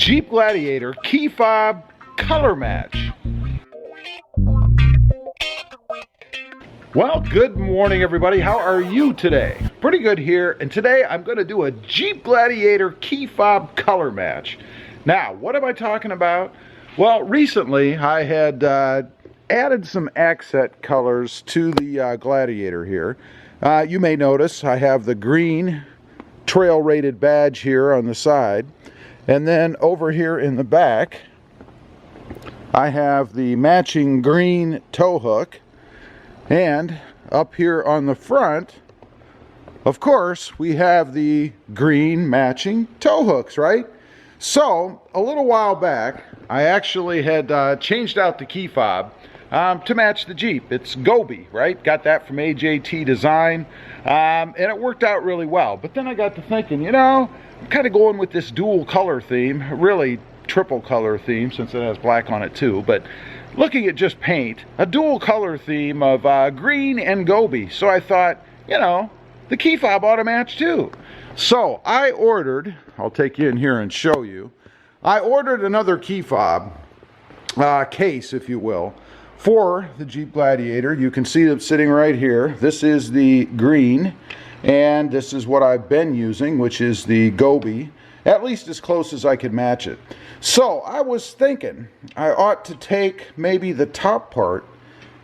Jeep Gladiator key fob color match. Well, good morning everybody. How are you today? Pretty good here, and today I'm going to do a Jeep Gladiator key fob color match. Now, what am I talking about? Well, recently I had added some accent colors to the Gladiator here. You may notice I have the green trail rated badge here on the side, and then over here in the back I have the matching green tow hook, and up here on the front, of course, we have the green matching tow hooks, right? So a little while back I actually had changed out the key fob to match the Jeep. It's Gobi, right? Got that from AJT Design, and it worked out really well. But then I got to thinking, you know, I'm kind of going with this dual color theme, really triple color theme since it has black on it too, but looking at just paint, a dual color theme of green and Gobi. So I thought, you know, the key fob ought to match too. So I ordered, I'll take you in here and show you, I ordered another key fob case, if you will, for the Jeep Gladiator. You can see them sitting right here. This is the green, and this is what I've been using, which is the Gobi, at least as close as I could match it. So I was thinking I ought to take maybe the top part,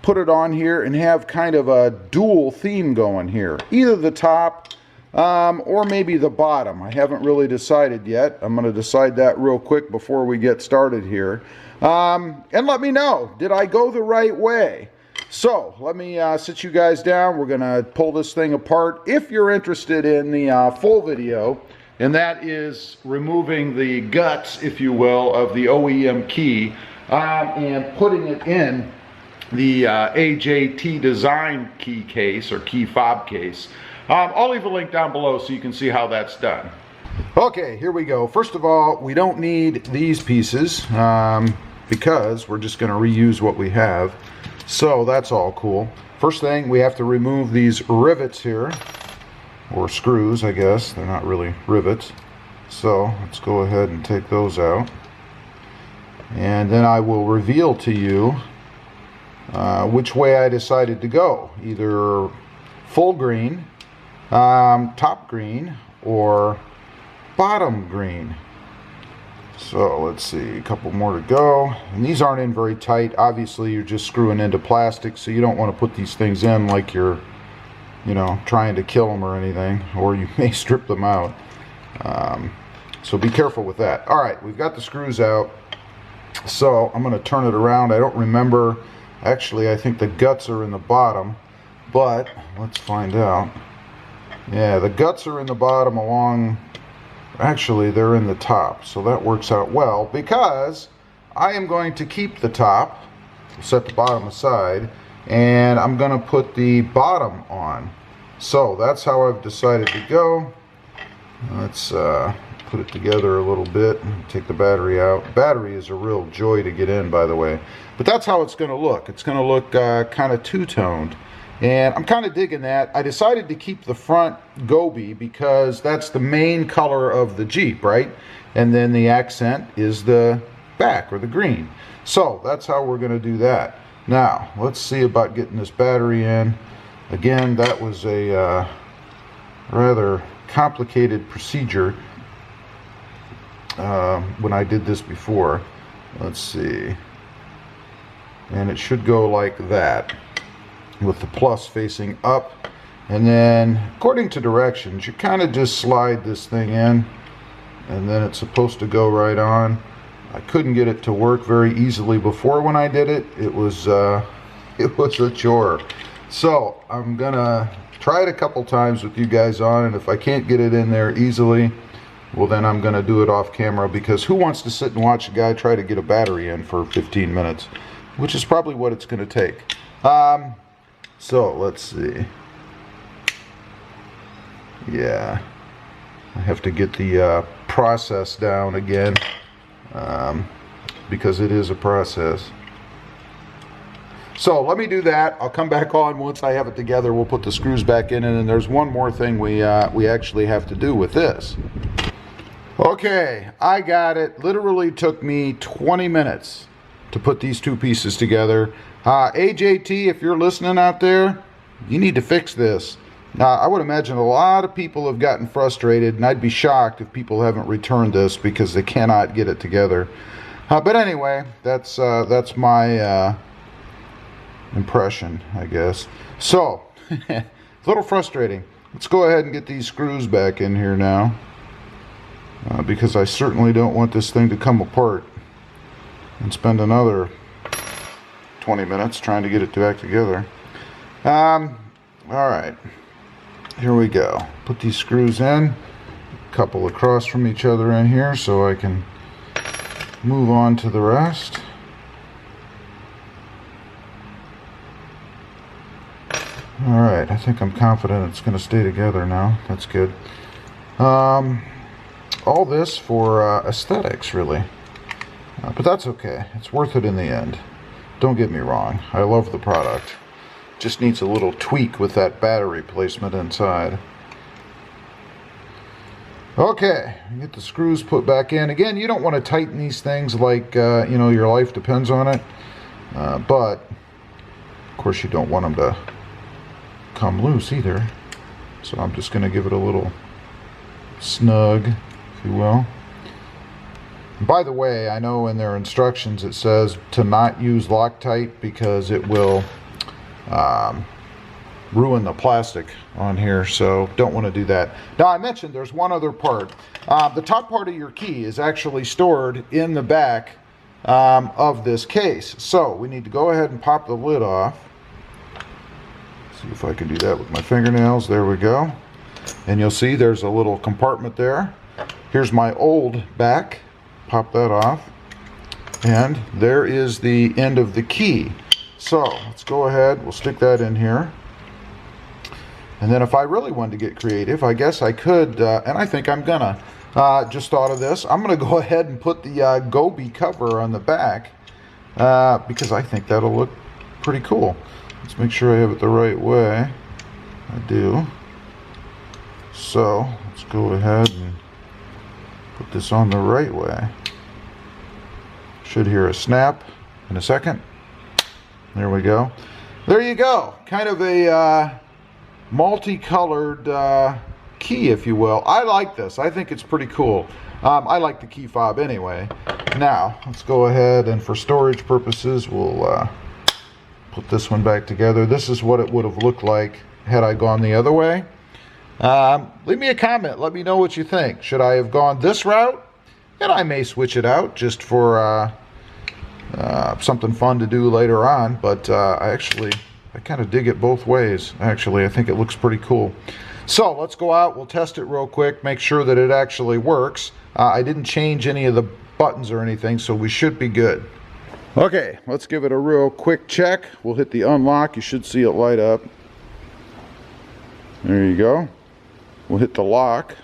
put it on here, and have kind of a dual theme going here. Either the top or maybe the bottom. I haven't really decided yet. I'm going to decide that real quick before we get started here. And let me know, did I go the right way? So let me sit you guys down. We're going to pull this thing apart. If you're interested in the full video, and that is removing the guts, if you will, of the OEM key and putting it in the AJT Design key case or key fob case. I'll leave a link down below so you can see how that's done. Okay, here we go. First of all, we don't need these pieces because we're just going to reuse what we have. So that's all cool. First thing, we have to remove these rivets here, or screws, I guess. They're not really rivets. So let's go ahead and take those out. And then I will reveal to you which way I decided to go. Either full green, top green, or bottom green. So let's see, a couple more to go. And these aren't in very tight. Obviously you're just screwing into plastic, so you don't want to put these things in like you're, you know, trying to kill them or anything, or you may strip them out. So be careful with that. Alright, we've got the screws out. So I'm going to turn it around. I don't remember, actually I think the guts are in the bottom, but let's find out. Yeah, the guts are in the bottom along, actually they're in the top, so that works out well because I am going to keep the top, set the bottom aside, and I'm going to put the bottom on. So that's how I've decided to go. Let's put it together a little bit, take the battery out. Battery is a real joy to get in, by the way, but that's how it's going to look. It's going to look kind of two-toned. And I'm kind of digging that. I decided to keep the front Gobi because that's the main color of the Jeep, right? And then the accent is the back, or the green. So that's how we're going to do that. Now, let's see about getting this battery in. Again, that was a rather complicated procedure when I did this before. Let's see. And it should go like that, with the plus facing up, and then according to directions you kind of just slide this thing in, and then it's supposed to go right on. I couldn't get it to work very easily before when I did it. It was a chore. So I'm gonna try it a couple times with you guys on, and if I can't get it in there easily, well then I'm gonna do it off camera, because who wants to sit and watch a guy try to get a battery in for 15 minutes, which is probably what it's gonna take. So let's see. Yeah, I have to get the process down again, because it is a process. So let me do that. I'll come back on once I have it together. We'll put the screws back in, and then there's one more thing we actually have to do with this. Okay, I got it. Literally took me 20 minutes to put these two pieces together. AJT, if you're listening out there, you need to fix this. Now, I would imagine a lot of people have gotten frustrated, and I'd be shocked if people haven't returned this because they cannot get it together. But anyway, that's my impression, I guess. So, it's a little frustrating. Let's go ahead and get these screws back in here now. Because I certainly don't want this thing to come apart and spend another 20 minutes trying to get it back together. Alright, here we go. Put these screws in, a couple across from each other in here so I can move on to the rest. Alright, I think I'm confident it's going to stay together now. That's good. All this for aesthetics, really. But that's okay. It's worth it in the end. Don't get me wrong. I love the product. Just needs a little tweak with that battery placement inside. Okay, get the screws put back in. Again, you don't want to tighten these things like, you know, your life depends on it. But, of course, you don't want them to come loose either. So I'm just going to give it a little snug, if you will. And by the way, I know in their instructions it says to not use Loctite because it will ruin the plastic on here, so don't want to do that. Now, I mentioned there's one other part. The top part of your key is actually stored in the back of this case. So we need to go ahead and pop the lid off. See if I can do that with my fingernails. There we go. And you'll see there's a little compartment there. Here's my old back. Pop that off. And there is the end of the key. So let's go ahead. We'll stick that in here. And then if I really wanted to get creative, I guess I could, and I think I'm gonna, just thought of this. I'm gonna go ahead and put the Gobi cover on the back because I think that'll look pretty cool. Let's make sure I have it the right way. I do. So let's go ahead and put this on the right way. Should hear a snap in a second. There we go. There you go. Kind of a multicolored key, if you will. I like this. I think it's pretty cool. I like the key fob anyway. Now, let's go ahead and for storage purposes, we'll put this one back together. This is what it would have looked like had I gone the other way. Leave me a comment. Let me know what you think. Should I have gone this route? And I may switch it out just for something fun to do later on. But I kind of dig it both ways. Actually, I think it looks pretty cool. So let's go out. We'll test it real quick. Make sure that it actually works. I didn't change any of the buttons or anything, so we should be good. Okay, let's give it a real quick check. We'll hit the unlock. You should see it light up. There you go. We'll hit the lock.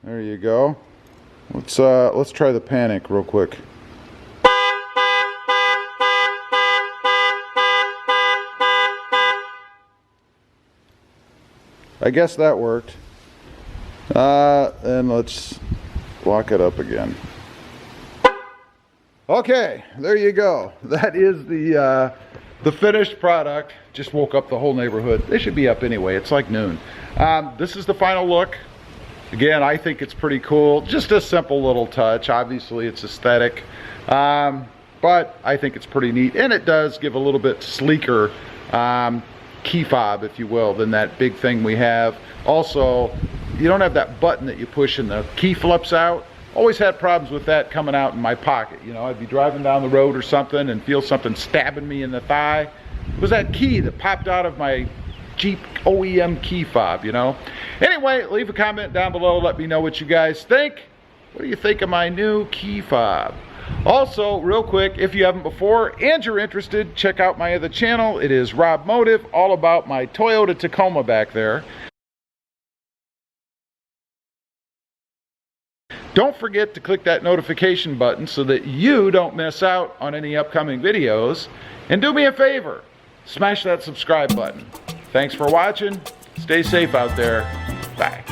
There you go. Let's try the panic real quick. I guess that worked. And let's lock it up again. Okay, there you go. That is the finished product. Just woke up the whole neighborhood. They should be up anyway. It's like noon. This is the final look. Again, I think it's pretty cool. Just a simple little touch. Obviously, it's aesthetic. But I think it's pretty neat. And it does give a little bit sleeker key fob, if you will, than that big thing we have. Also, you don't have that button that you push and the key flips out. Always had problems with that coming out in my pocket. You know, I'd be driving down the road or something and feel something stabbing me in the thigh. It was that key that popped out of my Jeep OEM key fob, you know. Anyway, leave a comment down below. Let me know what you guys think. What do you think of my new key fob? Also, real quick, if you haven't before and you're interested, check out my other channel. It is Rob Motive, all about my Toyota Tacoma back there. Don't forget to click that notification button so that you don't miss out on any upcoming videos. And do me a favor, smash that subscribe button. Thanks for watching. Stay safe out there. Bye.